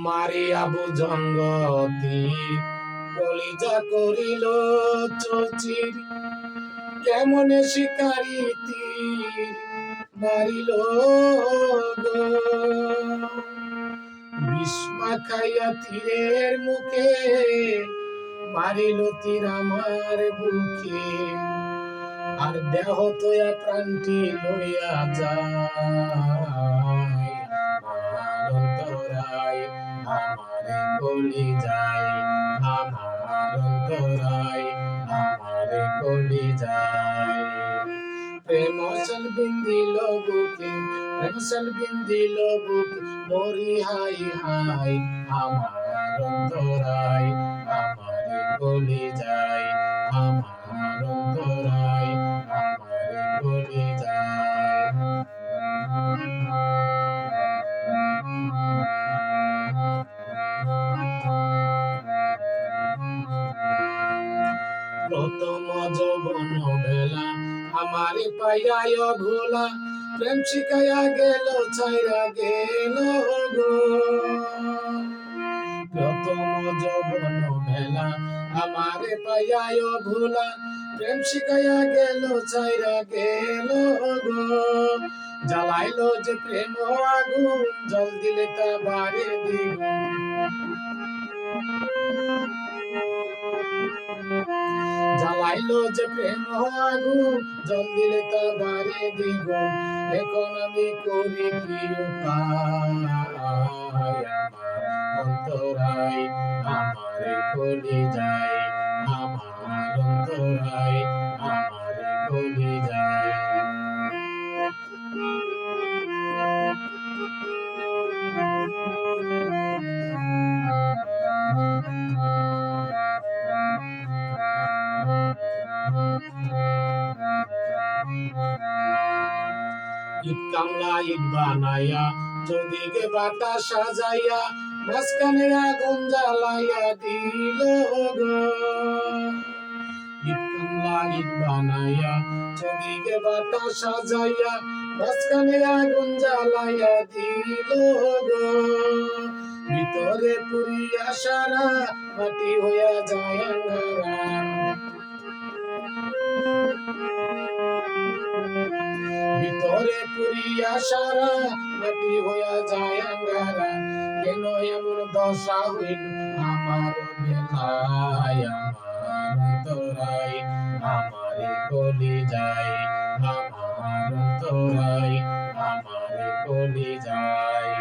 মারিয়া ভুজঙ্গতি কলিজা করিল চচির, কেমনে শিকারি তীর মারিল গো। বিস্মা খাইয়া তীরের মুখে মারিল তীর আমার বুকে, আর দেহ তোয়া প্রাণটি লইয়া যায়। আমার অন্তরায় আমারে কলি যায়, আমার অন্তরায় আমারে কলি যায়। প্রেম সল বিন্দিল বুকে, প্রেম সল বিন্দিল বুকে, মরি হাই হাই। আমার অন্তরায় আমারে কলি যায়, আমার অন্তরায় আমারে কলি যায়। প্রথম যৌবন বেলা আমারে পাইয়ায় ভোলা, প্রেম শিখাইয়া গেল ছাইরা গেল গো। প্রথম যৌবন বেলা আমারে পাইয়ায় ভোলা, প্রেম শিখাইয়া গেল ছাইরা গেল গো। জ্বালাইলো যে প্রেম আগুন, জল দিলে তা বাড়ে দ্বিগুণ। জ্বালাইলো যে প্রেম আগুন, জল দিলে তা বাড়ে দ্বিগুণ। এখন আমি করি কি উপায়, আমার অন্তরায় আমারে কলি যায়, আমার অন্তরায় আমারে কলি যায়। ইট কামলা ইট বানাইয়া চৌদিকে বাটা সাজাইয়া, মাঝখানে আগুন জ্বালাইয়া দিল গো। ইট কামলা ইট বানাইয়া চৌদিকে বাটা সাজাইয়া, মাঝখানে আগুন জ্বালাইয়া দিল গো। ভিতরে পুরিয়া সারা মাটি হইয়া যায় আঙ্গারা, ভিতরে পুরিয়া সারা মাটি হইয়া যায় আঙ্গারা। কেন এমন দশা হইল আমার বেলায়, আমার অন্তরায় আমারে কলি যায়, আমার অন্তরায় আমারে কলি যায়।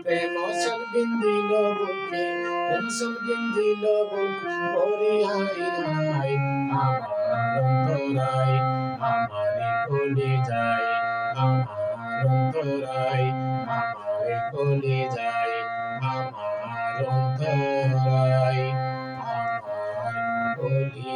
প্রেম সল বিন্দিল বুকে, প্রেম সল বিন্দিল বুকে, মরি হাই হাই। আমার অন্তরায় আমারে কলি যায়, আমার অন্তরায় আমারে কলি যায়, আমার অন্তরায় আমার কলি